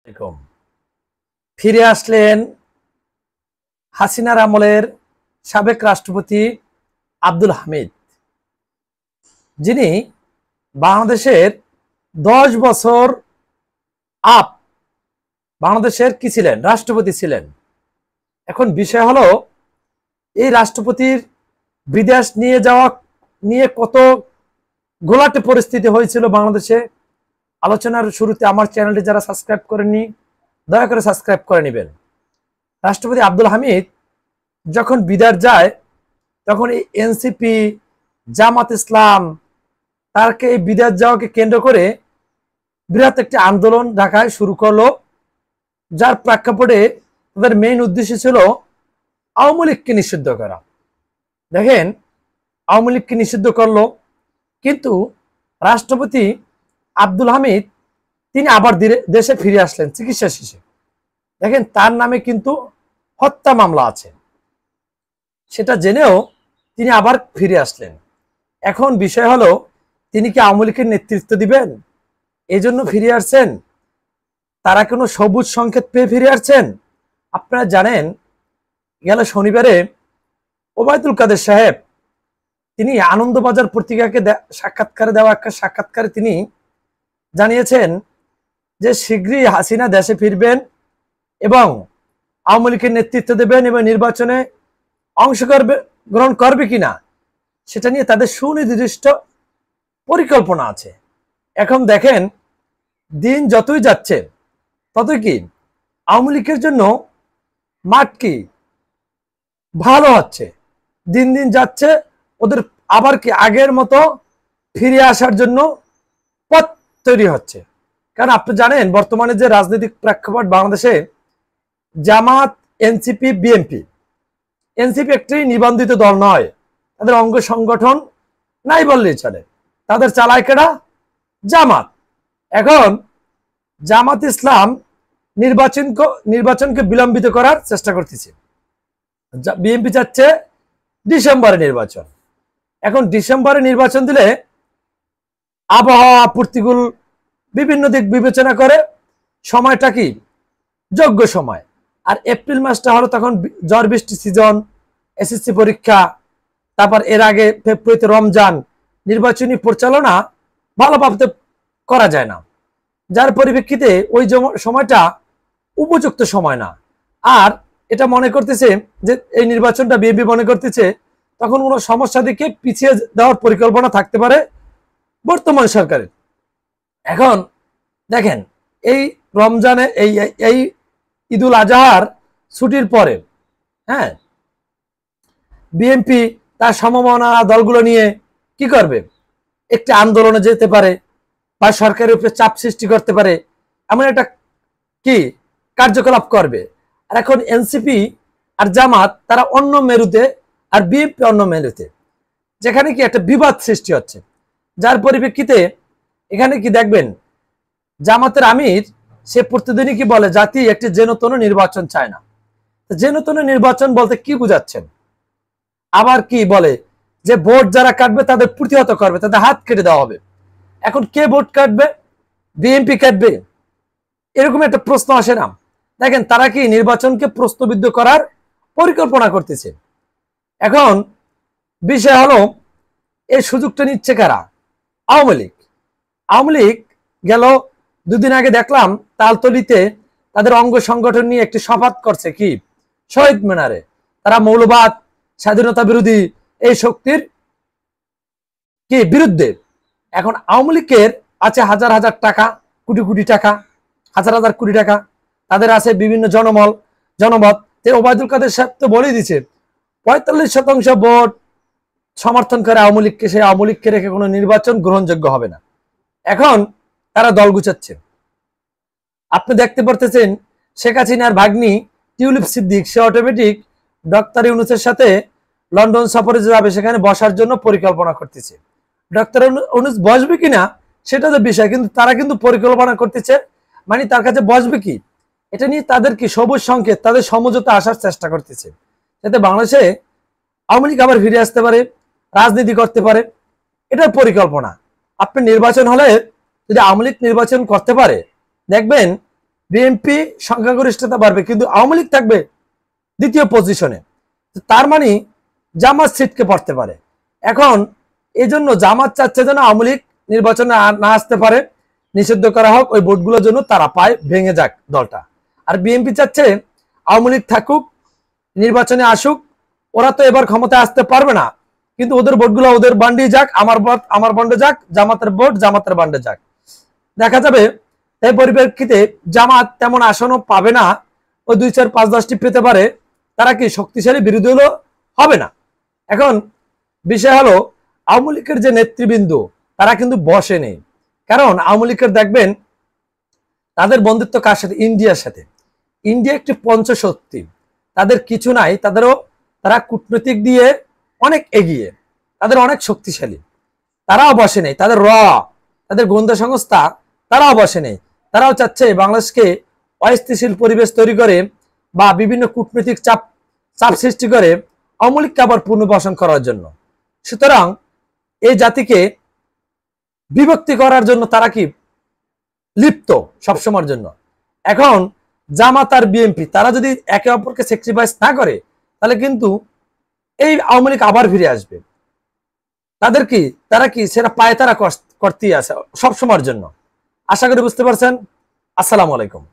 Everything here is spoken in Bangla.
এরকম ফিরে আসলেন হাসিনার আমলের সাবেক রাষ্ট্রপতি আব্দুল হামিদ, যিনি বাংলাদেশের 10 বছর আপ বাংলাদেশের কি ছিলেন, রাষ্ট্রপতি ছিলেন। এখন বিষয় হলো এই রাষ্ট্রপতির বিদেশ নিয়ে যাওয়া নিয়ে কত ঘোলাটে পরিস্থিতি হয়েছিল বাংলাদেশে। আলোচনার শুরুতে আমার চ্যানেলটি যারা সাবস্ক্রাইব করেননি দয়া করে সাবস্ক্রাইব করে নেবেন। রাষ্ট্রপতি আব্দুল হামিদ যখন বিদেশ যায় তখন এই এনসিপি, জামাত ইসলাম তারকে এই বিদেশ যাওয়াকে কেন্দ্র করে বৃহৎ একটি আন্দোলন ঢাকায় শুরু করলো, যার প্রেক্ষাপটে তাদের মেইন উদ্দেশ্য ছিল আওয়ামী লীগকে নিষিদ্ধ করা। দেখেন, আওয়ামী লীগকে নিষিদ্ধ করলো, কিন্তু রাষ্ট্রপতি আব্দুল হামিদ তিনি আবার দেশে ফিরে আসলেন চিকিৎসা শেষে। দেখেন, তার নামে কিন্তু হত্যা মামলা আছে, সেটা জেনেও তিনি আবার ফিরে আসলেন। এখন বিষয় হলো তিনি কি আওয়ামী লীগের নেতৃত্ব দিবেন, এই জন্য ফিরে আসছেন, তারা কোনো সবুজ সংকেত পেয়ে ফিরে আসছেন। আপনারা জানেন, গেল শনিবারে ওবায়দুল কাদের সাহেব তিনি আনন্দবাজার পত্রিকাকে সাক্ষাৎকারে দেওয়া একটা সাক্ষাৎকারে তিনি জানিয়েছেন যে শীঘ্রই হাসিনা দেশে ফিরবেন এবং আওয়ামী লীগের নেতৃত্ব দেবেন এবং নির্বাচনে অংশগ্রহণ করবে কিনা সেটা নিয়ে তাদের সুনির্দিষ্ট পরিকল্পনা আছে। এখন দেখেন, দিন যতই যাচ্ছে ততই কি আওয়ামী লীগের জন্য মাঠ কি ভালো হচ্ছে, দিন দিন যাচ্ছে, ওদের আবার কি আগের মতো ফিরে আসার জন্য পথ তৈরি হচ্ছে। কারণ আপনি জানেন বর্তমানে যে রাজনৈতিক প্রেক্ষাপট বাংলাদেশে, জামাত, এনসিপি, বিএনপি, এনসিপি একটি নিবন্ধিত দল নয়, তাদের অঙ্গ সংগঠন নাই বললেই চলে, তাদের চালায় কেডা? জামাত। এখন জামাত ইসলাম নির্বাচনকে বিলম্বিত করার চেষ্টা করতেছে, বিএনপি চাচ্ছে ডিসেম্বরে নির্বাচন। এখন ডিসেম্বরে নির্বাচন দিলে আবহাওয়া প্রতিকূল বিভিন্ন দিক বিবেচনা করে সময়টা কি যোগ্য সময়, আর এপ্রিল মাসটা হলো তখন ঝড় বৃষ্টি সিজন, এসএসসি পরীক্ষা, তারপর এর আগে ফেব্রুয়ারিতে রমজান, নির্বাচনী পরিচালনা ভালোভাবে করা যায় না, যার পরিপ্রেক্ষিতে ওই সময়টা উপযুক্ত সময় না। আর এটা মনে করতেছে যে এই নির্বাচনটা বিএনপি মনে করতেছে তখন কোনো সমস্যা দিকে পিছিয়ে দেওয়ার পরিকল্পনা থাকতে পারে বর্তমান সরকারের। এখন দেখেন, এই রমজানে এই ঈদুল আজহার ছুটির পরে হ্যাঁ বিএনপি তার সমমনা দলগুলো নিয়ে কি করবে, একটি আন্দোলনে যেতে পারে বা সরকারের উপরে চাপ সৃষ্টি করতে পারে, এমন একটা কি কার্যকলাপ করবে। আর এখন এনসিপি আর জামাত তারা অন্য মেরুতে আর বিএনপি অন্য মেরুতে, যেখানে কি একটা বিবাদ সৃষ্টি হচ্ছে, যার পরিপ্রেক্ষিতে এখানে কি দেখবেন জামাতের আমির সে প্রতিদিনই কি বলে জাতি একটি যেনতেন নির্বাচন চায় না। যেনতেন নির্বাচন বলতে কি বুঝাচ্ছেন? আবার কি বলে যে ভোট যারা কাটবে তাদের প্রতিহত করবে, তাদের হাত কেটে দেওয়া হবে। এখন কে ভোট কাটবে? বিএনপি কাটবে? এরকম একটা প্রশ্ন আসে না? দেখেন, তারা কি নির্বাচনকে প্রশ্নবিদ্ধ করার পরিকল্পনা করতেছে। এখন বিষয় হলো এই সুযোগটা নিচ্ছে কারা? আওয়ামী লীগ। আওয়ামী লীগ গেল দুদিন আগে দেখলাম তালতলিতে তাদের অঙ্গ সংগঠন নিয়ে একটি সভা করছে কি শহীদ মিনারে। তারা মৌলবাদ, স্বাধীনতা বিরোধী এই শক্তির কি বিরুদ্ধে। এখন আওয়ামী লীগের আছে হাজার হাজার টাকা, কোটি কোটি টাকা, হাজার হাজার কোটি টাকা, তাদের আছে বিভিন্ন জনমত। ওবায়দুল কাদের সাহেব তো বলেই দিচ্ছে 45% ভোট সমর্থন করে আওয়ামী লীগকে, সেই আওয়ামী লীগকে রেখে কোনো নির্বাচন গ্রহণযোগ্য হবে না। এখন তারা দল গুছাচ্ছে। আপনি দেখতে পারতেছেন শেখ হাসিনার ভাগ্নি টিউলিপ সিদ্দিক সে অটোমেটিক ডক্টর ইউনূসের সাথে লন্ডন সফরে যাবে, সেখানে বসার জন্য পরিকল্পনা করতেছে। ডক্টর ইউনূস বসবে কিনা সেটা তো বিষয়, কিন্তু তারা কিন্তু পরিকল্পনা করতেছে, মানে তার কাছে বসবে কি এটা নিয়ে তাদের কি সবুজ সংকেত, তাদের সমঝোতা আসার চেষ্টা করতেছে, যাতে বাংলাদেশে আওয়ামী লীগ আবার ফিরে আসতে পারে, রাজনীতি করতে পারে। এটার পরিকল্পনা। আপনি নির্বাচন হলে যদি আওয়ামী লীগ নির্বাচন করতে পারে, দেখবেন বিএনপি সংখ্যাগরিষ্ঠতা বাড়বে, কিন্তু আওয়ামী লীগ থাকবে দ্বিতীয় পজিশনে। তার মানে জামাত ছিটকে পড়তে পারে। এখন এজন্য জামাত চাচ্ছে যেন আওয়ামী লীগ নির্বাচনে না আসতে পারে, নিষিদ্ধ করা হোক, ওই ভোটগুলোর জন্য তারা পায়, ভেঙে যাক দলটা। আর বিএনপি চাচ্ছে আওয়ামী লীগ থাকুক, নির্বাচনে আসুক, ওরা তো এবার ক্ষমতায় আসতে পারবে না, কিন্তু ওদের ভোটগুলো ওদের বান্ডে যাক, আমার ভোট আমার বান্ডে যাক, জামাতের ভোট জামাতের বান্ডে যাক, দেখা যাবে। এই পরিপ্রেক্ষিতে জামাত তেমন আসনও পাবে না, ওই 2, 4, 5, 10টি পেতে পারে। তারা কি শক্তিশালী বিরোধী হলো হবে না। এখন বিষয় হলো আওয়ামী লীগের যে নেতৃবৃন্দ তারা কিন্তু বসে নেই, কারণ আওয়ামী লীগের দেখবেন তাদের বন্ধুত্ব কার সাথে? ইন্ডিয়ার সাথে। ইন্ডিয়া একটি পঞ্চশক্তি, তাদের কিছু নাই, তারা কূটনৈতিক দিয়ে অনেক এগিয়ে, তাদের অনেক শক্তিশালী, তারাও বসে নেই। তাদের তাদের গোয়েন্দা সংস্থা তারাও বসে নেই। তারাও চাচ্ছে বাংলাদেশকে অস্থিতিশীল পরিবেশ তৈরি করে বা বিভিন্ন কূটনৈতিক চাপ সৃষ্টি করে আওয়ামী লীগকে আবার পুনর্বাসন করার জন্য। সুতরাং এই জাতিকে বিভক্তি করার জন্য তারা কি লিপ্ত সবসময়ের জন্য। এখন জামাত আর বিএনপি তারা যদি একে অপরকে স্যাক্রিফাইস না করে, তাহলে কিন্তু এই আওয়ামী লীগ আবার ফিরে আসবে। তারা কি সেটা পায়ে তারা করতেই আছে সবসময়ের জন্য। আশা করি বুঝতে পারছেন। আসসালামু আলাইকুম।